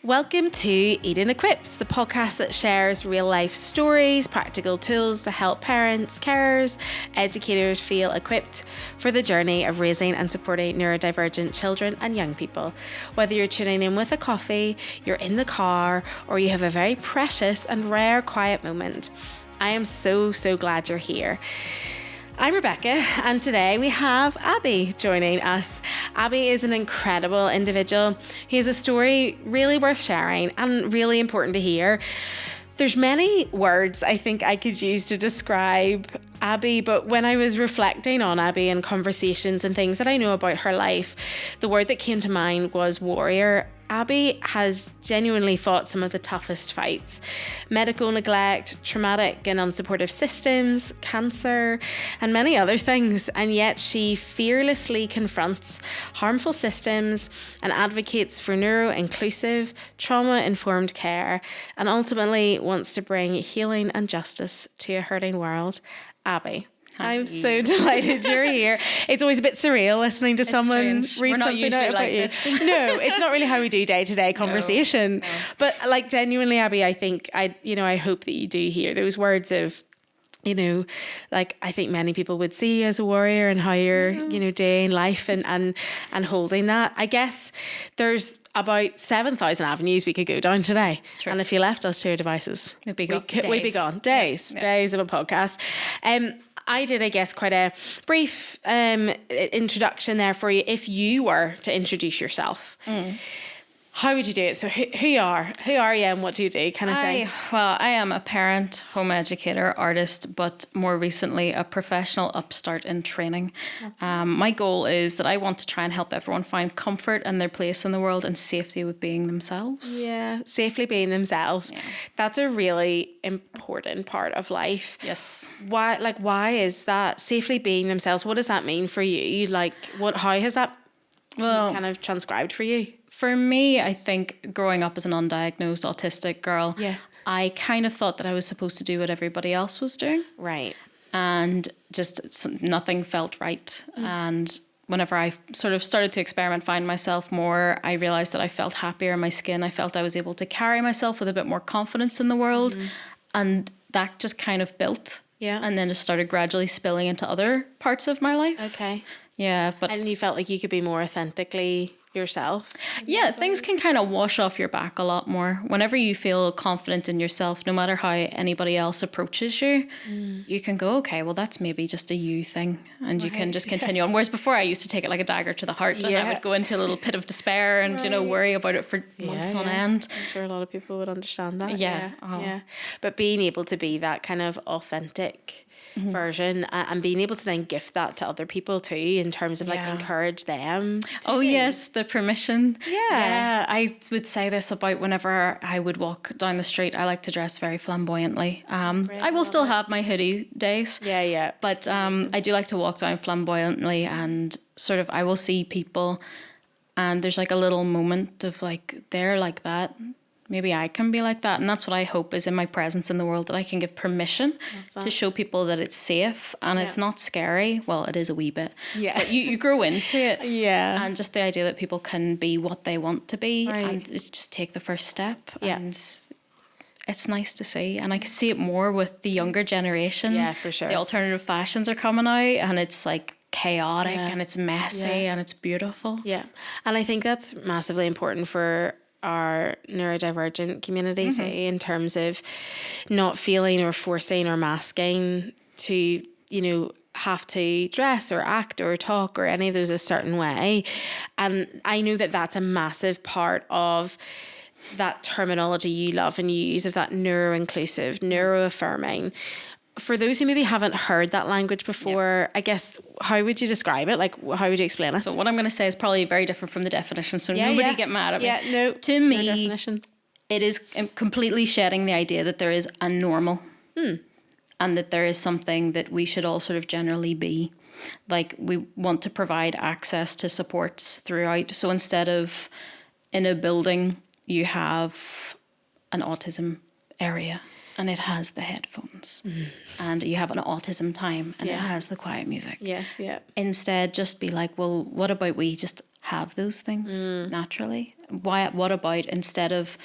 Welcome to Eden Equips, the podcast that shares real life stories, practical tools to help parents, carers, educators feel equipped for the journey of raising and supporting neurodivergent children and young people. Whether you're tuning in with a coffee, you're in the car, or you have a very precious and rare quiet moment, I am so glad you're here. I'm Rebecca, and today we have Abbie joining us. Abbie is an incredible individual. He has a story really worth sharing and really important to hear. There's many words I think I could use to describe Abbie, but when I was reflecting on Abbie and conversations and things that I know about her life, the word that came to mind was warrior. Abbie has genuinely fought some of the toughest fights. Medical neglect, traumatic and unsupportive systems, cancer, and many other things. And yet she fearlessly confronts harmful systems and advocates for neuro-inclusive, trauma-informed care, and ultimately wants to bring healing and justice to a hurting world. Abbie. Hi. I'm so delighted you're here. It's always a bit surreal listening to someone read something out about you. No, it's not really how we do day-to-day conversation. No. But like genuinely, Abbie, I think I hope that you do hear those words of, like I think many people would see you as a warrior and how you're, doing life and holding that. I guess there's about 7,000 avenues we could go down today. True. And if you left us to your devices, we'd be gone. Days of a podcast. I did, I guess, quite a brief introduction there for you. If you were to introduce yourself, how would you do it? So who are you and what do you do kind of thing? I am a parent, home educator, artist, but more recently a professional upstart in training. Okay. My goal is that I want to try and help everyone find comfort and their place in the world and safety with being themselves. Yeah, safely being themselves. Yeah. That's a really important part of life. Yes. Why is that? Safely being themselves, what does that mean for you? How has that kind of transcribed for you? For me, I think growing up as an undiagnosed autistic girl, I kind of thought that I was supposed to do what everybody else was doing. Right. And just nothing felt right. And whenever I sort of started to experiment, find myself more, I realized that I felt happier in my skin. I felt I was able to carry myself with a bit more confidence in the world. And that just kind of built. Yeah. And then just started gradually spilling into other parts of my life. Okay. Yeah. And you felt like you could be more authentically yourself? Yeah, things can kind of wash off your back a lot more. Whenever you feel confident in yourself, no matter how anybody else approaches you, you can go, okay, well, that's maybe just a you thing. And you can just continue on. Whereas before I used to take it like a dagger to the heart and I would go into a little pit of despair and, worry about it for months on end. I'm sure a lot of people would understand that. Yeah. Yeah. But being able to be that kind of authentic version and being able to then gift that to other people too in terms of encourage them. Yes, the permission. Yeah, I would say this about whenever I would walk down the street. I like to dress very flamboyantly. I will still have my hoodie days. Yeah. But I do like to walk down flamboyantly and sort of I will see people and there's like a little moment of like they're like that. Maybe I can be like that. And that's what I hope is in my presence in the world, that I can give permission to show people that it's safe and it's not scary. Well, it is a wee bit. Yeah. But you grow into it. Yeah. And just the idea that people can be what they want to be and just take the first step. Yeah. And it's nice to see. And I can see it more with the younger generation. Yeah, for sure. The alternative fashions are coming out and it's like chaotic and it's messy and it's beautiful. Yeah. And I think that's massively important for our neurodivergent community too, in terms of not feeling or forcing or masking to, have to dress or act or talk or any of those a certain way. And I know that that's a massive part of that terminology you love and use of that neuro-inclusive, neuro-affirming. For those who maybe haven't heard that language before, I guess, how would you describe it? Like, how would you explain it? So what I'm going to say is probably very different from the definition, so nobody get mad at me. Yeah, no. To me, definition. It is completely shedding the idea that there is a normal and that there is something that we should all sort of generally be. Like, we want to provide access to supports throughout. So instead of in a building, you have an autism area. And it has the headphones. And you have an autism time and it has the quiet music. Yes, yeah. Instead, just be like, well, what about we just have those things naturally. What about, instead of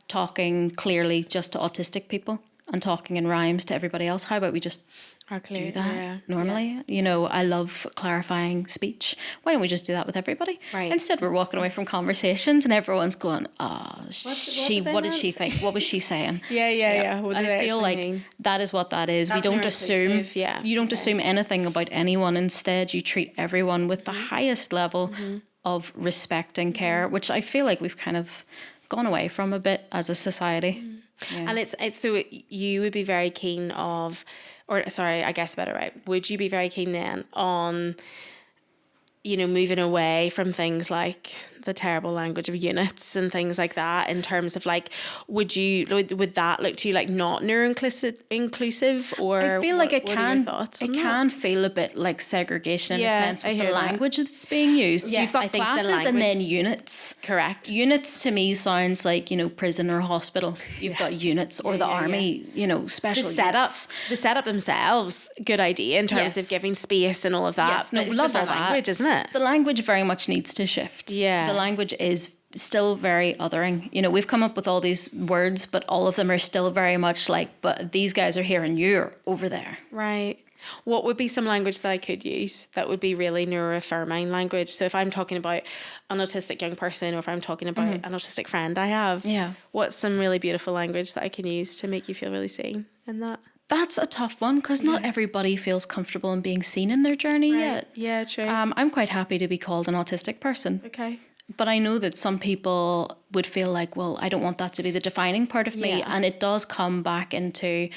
talking clearly just to autistic people and talking in rhymes to everybody else, how about we just do that normally? You know, I love clarifying speech. Why don't we just do that with everybody? Right. Instead, we're walking away from conversations and everyone's going, what did she think? What was she saying? Yeah. I feel like that is what that is. That's we don't assume. Yeah. You don't assume anything about anyone. Instead, you treat everyone with the highest level of respect and care, which I feel like we've kind of gone away from a bit as a society. And it's so you would be very keen of, or sorry, I guess better, right? Would you be very keen then on, you know, moving away from things like the terrible language of units and things like that, in terms of like, would that look to you like not inclusive, or I feel like it can feel a bit like segregation in a sense with the language that's being used. Yes, so you've got classes and then units. Correct. Units to me sounds like, you know, prison or hospital. You've got units, or the army, you know, special units. The setup themselves, good idea in terms of giving space and all of that. Yes, no, it's love just our all that. language, isn't it? The language very much needs to shift. Yeah. The language is still very othering. You know, we've come up with all these words, but all of them are still very much like, but these guys are here and you're over there. Right. What would be some language that I could use that would be really neuroaffirming language? So if I'm talking about an autistic young person, or if I'm talking about an autistic friend I have, what's some really beautiful language that I can use to make you feel really seen in that? That's a tough one, because not everybody feels comfortable in being seen in their journey yet. Yeah, true. I'm quite happy to be called an autistic person. Okay. But I know that some people would feel like, well, I don't want that to be the defining part of me. And it does come back into,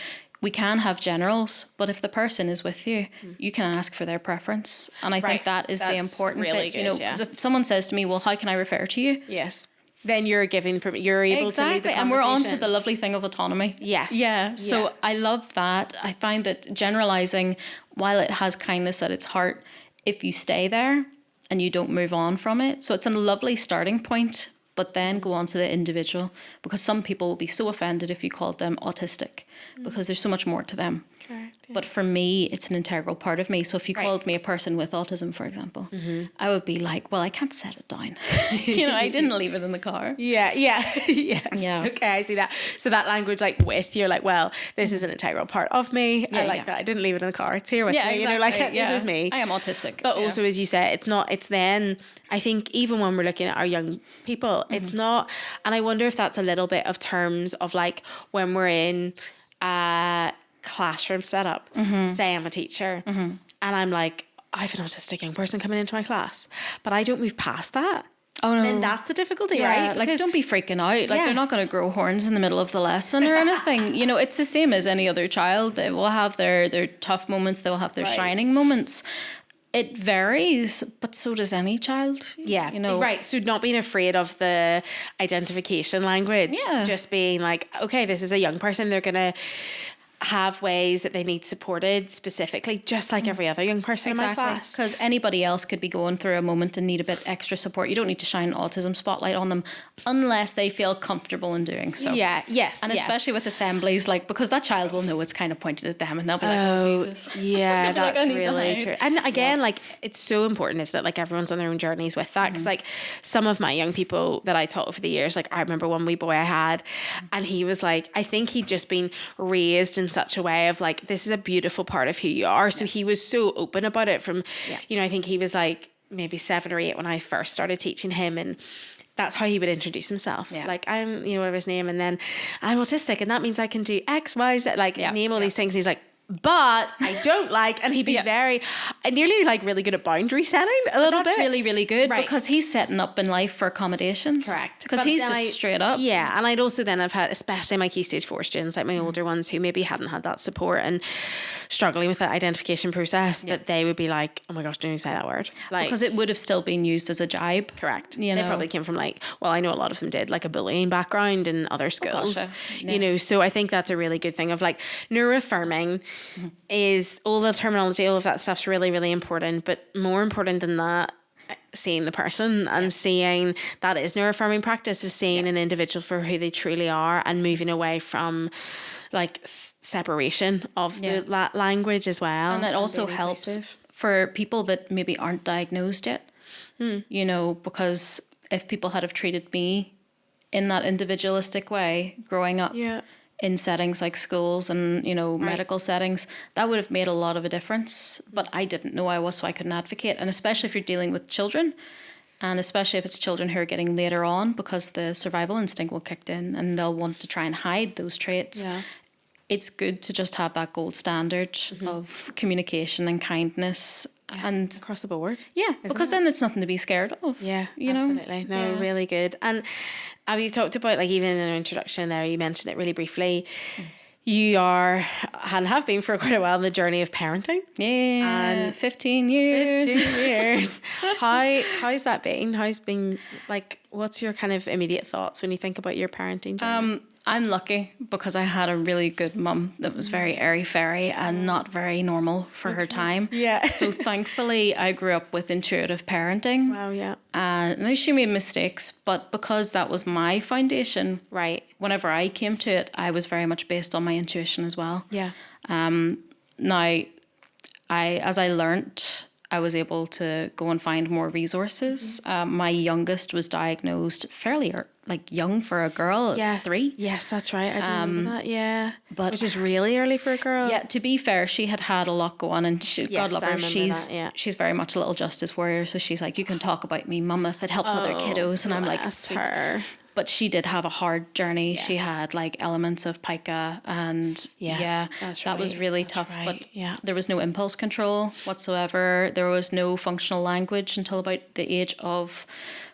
we can have generals, but if the person is with you, you can ask for their preference. And I think that's the important bit. You know, because if someone says to me, well, how can I refer to you? Yes. Then you're able to lead the conversation. And we're on to the lovely thing of autonomy. Yes. Yeah. So I love that. I find that generalizing, while it has kindness at its heart, if you stay there and you don't move on from it. So it's a lovely starting point, but then go on to the individual, because some people will be so offended if you called them autistic, because there's so much more to them. Correct, yeah. But for me, it's an integral part of me. So if you called me a person with autism, for example, I would be like, well, I can't set it down. You know, I didn't leave it in the car. Yes. Okay, I see that. So that language, like with, you're like, well, this is an integral part of me. I like that. I didn't leave it in the car. It's here with me. Exactly. You know, like this is me. I am autistic. But also, as you say, it's then, I think even when we're looking at our young people, it's not, and I wonder if that's a little bit of terms of like when we're in classroom setup, say I'm a teacher and I'm like, I have an autistic young person coming into my class, but I don't move past that. Oh no. Then that's the difficulty, right? Like, don't be freaking out. Like, they're not going to grow horns in the middle of the lesson or anything. You know, it's the same as any other child. They will have their tough moments. They'll have their shining moments. It varies, but so does any child. Yeah, you know. Right. So not being afraid of the identification language. Yeah. Just being like, okay, this is a young person. They're going to have ways that they need supported specifically, just like every other young person in my class. Because anybody else could be going through a moment and need a bit extra support. You don't need to shine an autism spotlight on them unless they feel comfortable in doing so. Yeah, yes. And especially with assemblies, like, because that child will know it's kind of pointed at them and they'll be like, oh, Jesus. Yeah, that's like, really true. And again, like, it's so important, isn't it? Like, everyone's on their own journeys with that. Because, like, some of my young people that I taught over the years, like, I remember one wee boy I had, and he was like, I think he'd just been raised in such a way of like, this is a beautiful part of who you are. So he was so open about it from, you know, I think he was like maybe 7 or 8 when I first started teaching him, and that's how he would introduce himself. Yeah. Like, I'm, you know, whatever his name, and then I'm autistic, and that means I can do X, Y, Z, like name all these things. And he's like, but I don't like, and he'd be very, nearly like really good at boundary setting a little bit. That's really, really good, because he's setting up in life for accommodations. Correct. Because he's just straight up. Yeah, and I'd also then have had, especially my Key Stage 4 students, like my older ones who maybe hadn't had that support and struggling with that identification process, that they would be like, oh my gosh, don't you say that word. Like, because it would have still been used as a jibe. Correct. You know? They probably came from like, well, I know a lot of them did, like a bullying background in other schools. You know, so I think that's a really good thing of like neuroaffirming is all the terminology, all of that stuff's really, really important. But more important than that, seeing the person and seeing that is neuroaffirming practice of seeing an individual for who they truly are and moving away from like separation of the language as well. And that also helps for people that maybe aren't diagnosed yet. you know, because if people had have treated me in that individualistic way growing up in settings like schools and, you know, medical settings, that would have made a lot of a difference. But I didn't know I was, so I couldn't advocate. And especially if you're dealing with children, and especially if it's children who are getting later on, because the survival instinct will kick in and they'll want to try and hide those traits. Yeah. It's good to just have that gold standard of communication and kindness. Yeah, and across the board. Yeah, because then it's nothing to be scared of. Yeah, you absolutely. No, really good. And Abbie, you've talked about, like, even in an introduction there, you mentioned it really briefly. You are, and have been for quite a while, in the journey of parenting. Yeah, and 15 years. 15 years. How's that been? How's been, like, what's your kind of immediate thoughts when you think about your parenting journey? I'm lucky because I had a really good mum that was very airy-fairy and not very normal for her time. Yeah. So thankfully, I grew up with intuitive parenting. Wow, yeah. Now she made mistakes, but because that was my foundation, right, whenever I came to it, I was very much based on my intuition as well. Yeah. Now, as I learnt, I was able to go and find more resources. My youngest was diagnosed fairly young for a girl, 3. Yes, that's right. I do remember that, yeah. But which is really early for a girl. Yeah, to be fair, she had a lot go on, and God love her, she's very much a little justice warrior, so she's like, you can talk about me, mum, if it helps other kiddos. And I'm like, sweet. Her. But she did have a hard journey. Yeah. She had like elements of pica, and that was really tough. Right. But there was no impulse control whatsoever. There was no functional language until about the age of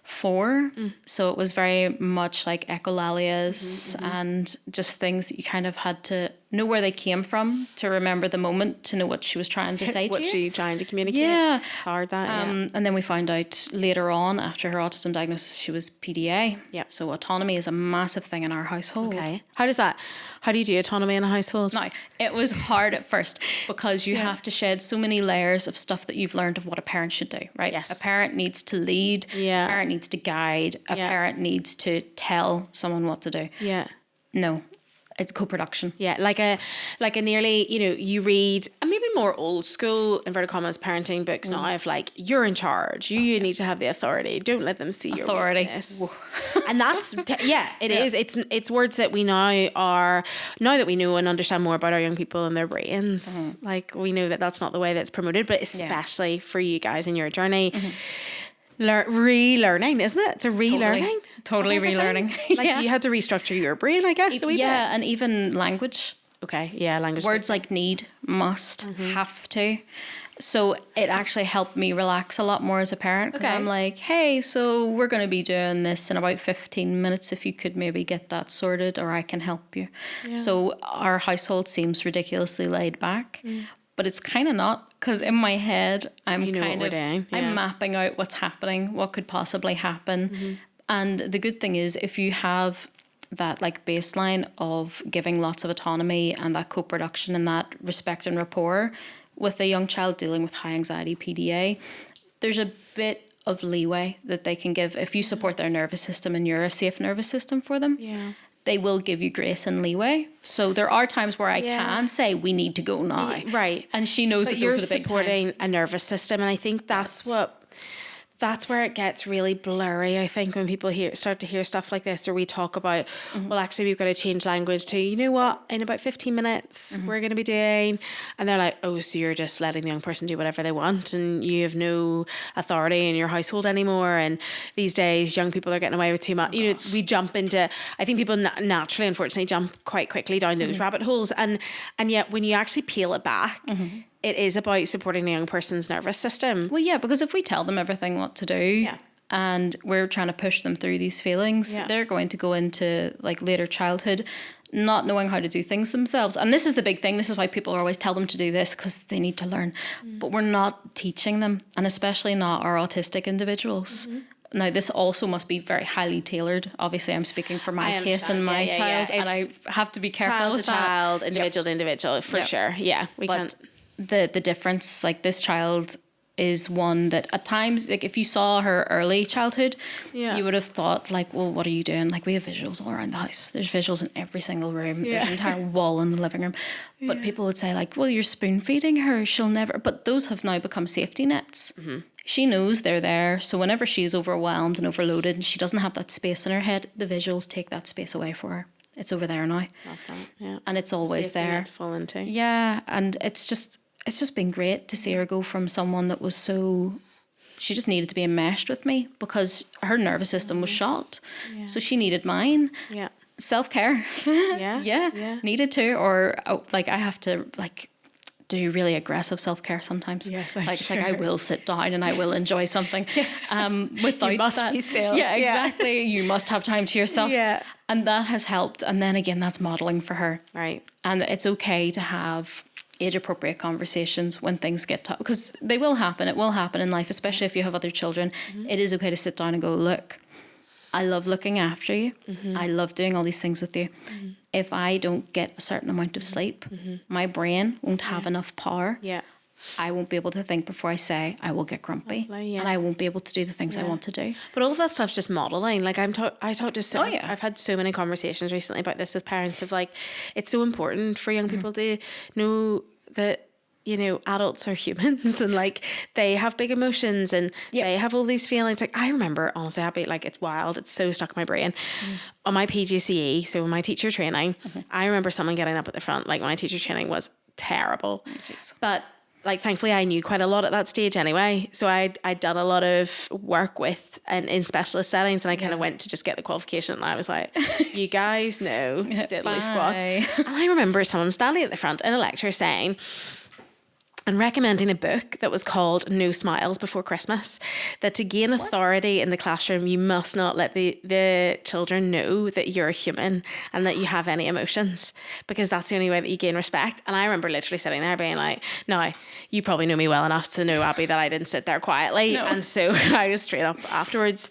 4. So it was very much like echolalias and just things that you kind of had to know where they came from to remember the moment, to know what she was trying to say to you. What she trying to communicate. Yeah. It's hard, that, And then we found out later on, after her autism diagnosis, she was PDA. Yeah. So autonomy is a massive thing in our household. Okay. How do you do autonomy in a household? Now, it was hard at first because you have to shed so many layers of stuff that you've learned of what a parent should do, right? Yes. A parent needs to lead. Yeah. A parent needs to guide. A parent needs to tell someone what to do. Yeah. No. It's co-production. Yeah, like a nearly, you know, you read maybe more old school, inverted commas, parenting books now of like, you're in charge. You need to have the authority. Don't let them see your weakness. And that's, it is. It's words that we now that we know and understand more about our young people and their brains. Like, we know that that's not the way that's promoted, but especially for you guys in your journey. Relearning, isn't it? It's a relearning. Totally relearning. Like you had to restructure your brain, I guess. And even language. Okay, yeah, language. Words like need, must, have to. So it actually helped me relax a lot more as a parent, because I'm like, hey, so we're going to be doing this in about 15 minutes. If you could maybe get that sorted, or I can help you. Yeah. So our household seems ridiculously laid back. But it's kind of not, because in my head, I'm mapping out what's happening, what could possibly happen. And the good thing is, if you have that like baseline of giving lots of autonomy and that co-production and that respect and rapport with a young child dealing with high anxiety PDA, there's a bit of leeway that they can give. If you support their nervous system and you're a safe nervous system for them, they will give you grace and leeway. So there are times where I can say, we need to go now. Right. And she knows that those are the big times. You're supporting a nervous system. And I think that's where it gets really blurry, I think, when people start to hear stuff like this, or we talk about, well, actually, we've got to change language to, you know what, in about 15 minutes, we're going to be doing, and they're like, oh, so you're just letting the young person do whatever they want, and you have no authority in your household anymore, and these days, young people are getting away with too much. You know, we jump into, I think people naturally, unfortunately, jump quite quickly down those rabbit holes, and yet, when you actually peel it back, it is about supporting a young person's nervous system. Well, yeah, because if we tell them everything what to do and we're trying to push them through these feelings, they're going to go into like later childhood not knowing how to do things themselves. And this is the big thing. This is why people always tell them to do this, because they need to learn. But we're not teaching them, and especially not our autistic individuals. Now, this also must be very highly tailored. Obviously, I'm speaking for my case and my child, and I have to be careful child with to child, individual to individual, for sure. Yeah, we can't. The difference, like this child is one that at times, like if you saw her early childhood, you would have thought like, well, what are you doing? Like, we have visuals all around the house. There's visuals in every single room. There's an entire wall in the living room. But people would say like, well, you're spoon feeding her. She'll never. But those have now become safety nets. She knows they're there. So whenever she's overwhelmed and overloaded and she doesn't have that space in her head, the visuals take that space away for her. It's over there now. Love that. Yeah. And it's always Safety there. net to fall into. Yeah. And it's just been great to see her go from someone that was she just needed to be enmeshed with me because her nervous system was shot. Yeah. So she needed mine. Yeah. Self-care. Yeah. Needed to. Or like I have to like do really aggressive self-care sometimes. Yes, like I will sit down and I will enjoy something. Without you must that. be still. Yeah, exactly. You must have time to yourself. Yeah. And that has helped. And then again, that's modeling for her. Right. And it's okay to have age-appropriate conversations when things get tough, because they will happen. It will happen in life, especially if you have other children. Mm-hmm. It is okay to sit down and go, look, I love looking after you. Mm-hmm. I love doing all these things with you. Mm-hmm. If I don't get a certain amount of sleep, my brain won't have enough power. Yeah. I won't be able to think before I say. I will get grumpy, and I won't be able to do the things I want to do. But all of that stuff's just modeling. Like I talk to so. I've had so many conversations recently about this with parents of like, it's so important for young people to know that, you know, adults are humans and like they have big emotions and they have all these feelings. Like I remember, honestly, Abbie, like it's wild. It's so stuck in my brain. On my PGCE, so my teacher training, I remember someone getting up at the front. Like my teacher training was terrible, but like thankfully I knew quite a lot at that stage anyway. So I'd done a lot of work with and in specialist settings, and I kind of went to just get the qualification, and I was like, you guys know diddly squat. And I remember someone standing at the front in a lecture saying and recommending a book that was called No Smiles Before Christmas, that to gain authority in the classroom, you must not let the children know that you're a human and that you have any emotions, because that's the only way that you gain respect. And I remember literally sitting there being like, no, you probably know me well enough to know, Abbie, that I didn't sit there quietly. No. And so I was straight up afterwards,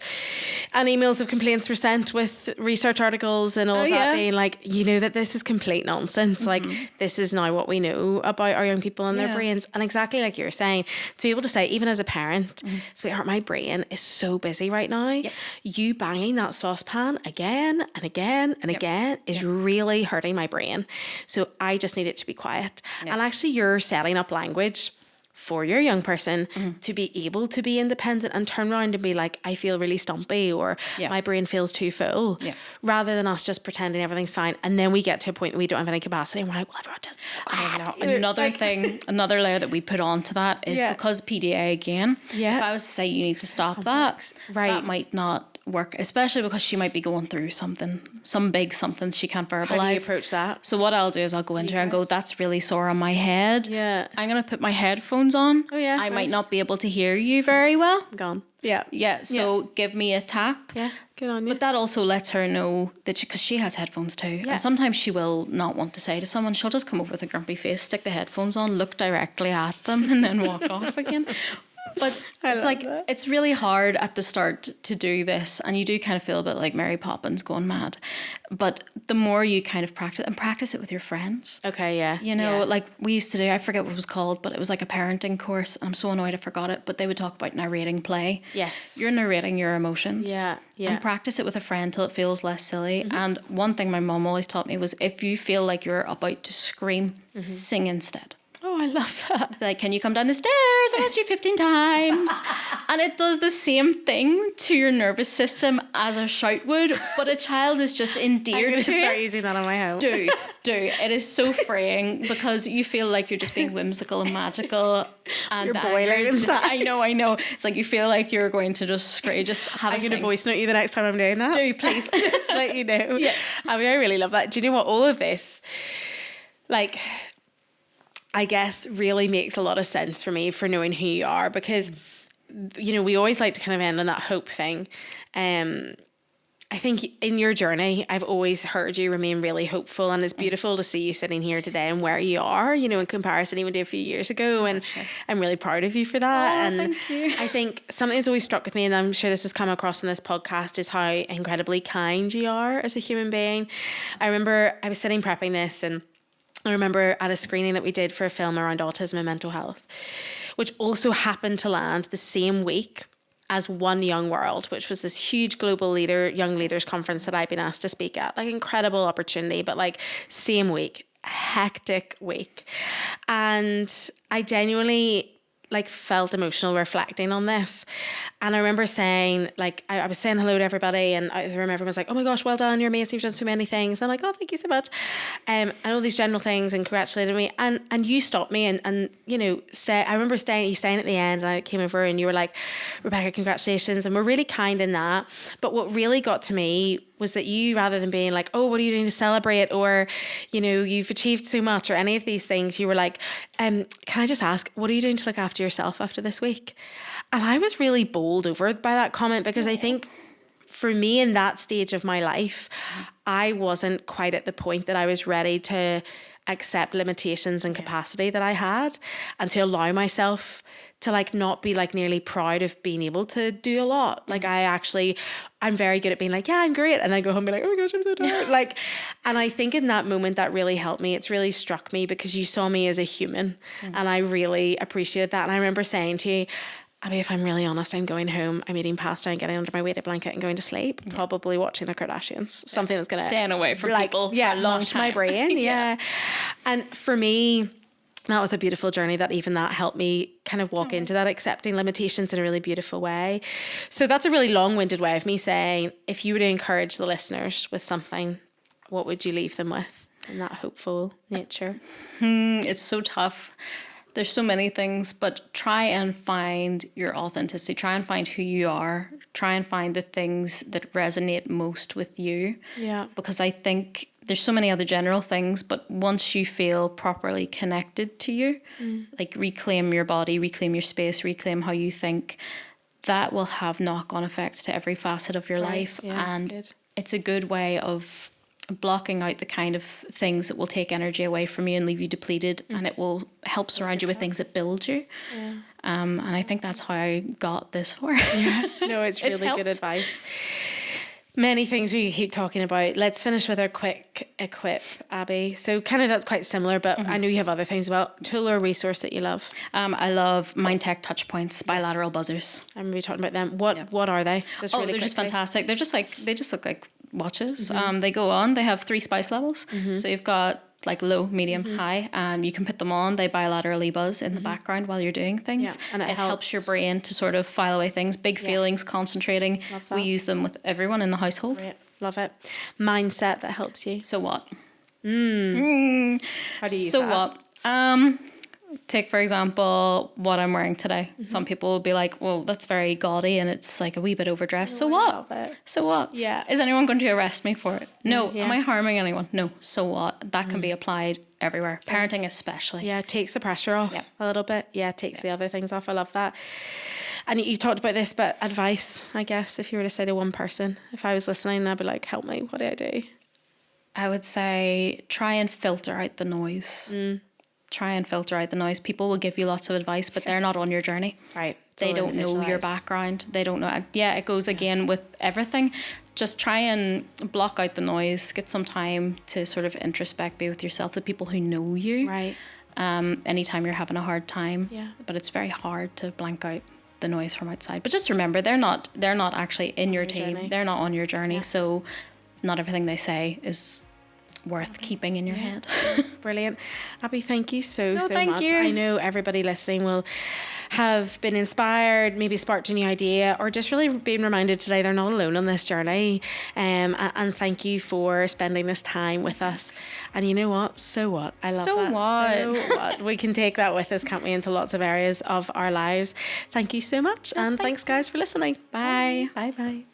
and emails of complaints were sent with research articles and all of that being like, you know that this is complete nonsense. Like this is now what we know about our young people and their brains. And exactly like you were saying, to be able to say, even as a parent, sweetheart, my brain is so busy right now. Yep. You banging that saucepan again and again and again is really hurting my brain. So I just need it to be quiet. Yep. And actually you're setting up language for your young person to be able to be independent and turn around and be like, I feel really stumpy, or my brain feels too full, rather than us just pretending everything's fine. And then we get to a point that we don't have any capacity and we're like, well, everyone does. I know. Another thing, another layer that we put onto that is because PDA again, if I was to say you need to stop that, that might not work, especially because she might be going through some big something she can't verbalize. How do you approach that? So what I'll do is I'll go into her and go, that's really sore on my head. Yeah. I'm going to put my headphones on. Oh yeah. I might not be able to hear you very well. I'm gone. Yeah. Yeah. So give me a tap. Yeah. Good on you. But that also lets her know that because she has headphones too. Yeah. And sometimes she will not want to say to someone, she'll just come up with a grumpy face, stick the headphones on, look directly at them, and then walk off again. But it's like, it's really hard at the start to do this, and you do kind of feel a bit like Mary Poppins going mad. But the more you kind of practice it with your friends. Okay, yeah. You know, like we used to do, I forget what it was called, but it was like a parenting course. I'm so annoyed I forgot it, but they would talk about narrating play. Yes. You're narrating your emotions. Yeah, yeah. And practice it with a friend till it feels less silly. Mm-hmm. And one thing my mum always taught me was, if you feel like you're about to scream, sing instead. Oh, I love that. Like, can you come down the stairs? I've asked you 15 times. And it does the same thing to your nervous system as a shout would, but a child is just endeared to it. I'm going to start using that on my home. Do. It is so freeing, because you feel like you're just being whimsical and magical. And you're boiling inside. I know. It's like you feel like you're going to just have I'm going to voice note you the next time I'm doing that. Do, please. Just let you know. Yes. I mean, I really love that. Do you know what? All of this, like, I guess really makes a lot of sense for me for knowing who you are, because, you know, we always like to kind of end on that hope thing. I think in your journey, I've always heard you remain really hopeful, and it's beautiful to see you sitting here today and where you are, you know, in comparison even to a few years ago. And I'm really proud of you for that. Oh, and thank you. I think something that's always struck with me, and I'm sure this has come across in this podcast, is how incredibly kind you are as a human being. I remember I was sitting prepping this, and I remember at a screening that we did for a film around autism and mental health, which also happened to land the same week as One Young World, which was this huge global young leaders conference that I'd been asked to speak at. Like, incredible opportunity, but like same week, hectic week. And I genuinely, like felt emotional reflecting on this. And I remember saying, like, I was saying hello to everybody, and I remember everyone was like, oh my gosh, well done, you're amazing, you've done so many things. And I'm like, oh, thank you so much. And all these general things, and congratulated me. And you stopped me and you know, I remember you staying at the end, and I came over and you were like, Rebecca, congratulations. And we're really kind in that. But what really got to me was that you, rather than being like, oh, what are you doing to celebrate? Or, you know, you've achieved so much, or any of these things, you were like, can I just ask, what are you doing to look after yourself after this week? And I was really bowled over by that comment, because I think for me in that stage of my life, I wasn't quite at the point that I was ready to accept limitations and capacity that I had, and to allow myself to like not be like nearly proud of being able to do a lot. Like I'm very good at being like, yeah, I'm great. And then go home and be like, oh my gosh, I'm so tired. Like, and I think in that moment that really helped me. It's really struck me because you saw me as a human, and I really appreciated that. And I remember saying to you, Abbie, if I'm really honest, I'm going home, I'm eating pasta and getting under my weighted blanket and going to sleep, probably watching the Kardashians, something that's going to staying away from people for a long time. My brain. Yeah. And for me, that was a beautiful journey, that even that helped me kind of walk into that accepting limitations in a really beautiful way. So that's a really long-winded way of me saying, if you were to encourage the listeners with something, what would you leave them with in that hopeful nature? It's so tough. There's so many things, but try and find your authenticity. Try and find who you are. Try and find the things that resonate most with you. Yeah. Because I think there's so many other general things, but once you feel properly connected to you, like reclaim your body, reclaim your space, reclaim how you think, that will have knock-on effects to every facet of your life. Yeah, and it's a good way of blocking out the kind of things that will take energy away from you and leave you depleted, and it will help surround you with things that build you. And I think that's how I got this far. No, it's really good advice. Many things we keep talking about. Let's finish with our quick equip, Abbie. So kind of that's quite similar, but I know you have other things as well. Tool or resource that you love? I love MindTech Touchpoints, bilateral buzzers. I'm going to be talking about them. What are they? Just really they're quickly. Just fantastic. They just look like watches. They go on. They have 3 spice levels. So you've got like low, medium, high. You can put them on. They bilaterally buzz in the background while you're doing things. And it helps your brain to sort of file away things. Big feelings, concentrating. We use them with everyone in the household. Great. Love it. Mindset that helps you. So what? How do you use so that? What? Take, for example, what I'm wearing today. Some people will be like, well, that's very gaudy and it's like a wee bit overdressed. So what? So what? Yeah. Is anyone going to arrest me for it? No. Am I harming anyone? No. So what? That can be applied everywhere. Parenting especially. Yeah, it takes the pressure off a little bit. Yeah, it takes the other things off. I love that. And you talked about this, but advice, I guess, if you were to say to one person, if I was listening, I'd be like, help me, what do I do? I would say try and filter out the noise. Try and filter out the noise. People will give you lots of advice, but they're not on your journey. Right. They don't know your background. They don't know. Yeah, it goes again with everything. Just try and block out the noise. Get some time to sort of introspect, be with yourself, the people who know you. Right. Anytime you're having a hard time. Yeah. But it's very hard to blank out the noise from outside. But just remember, they're not actually in your team. Journey. They're not on your journey. So not everything they say is worth keeping in your head. Brilliant. Abbie, thank you so much. You. I know everybody listening will have been inspired, maybe sparked a new idea, or just really been reminded today they're not alone on this journey. And thank you for spending this time with us. And you know what? So what? I love that. So what? We can take that with us, can't we, into lots of areas of our lives. Thank you so much. And thanks guys for listening. Bye. Bye.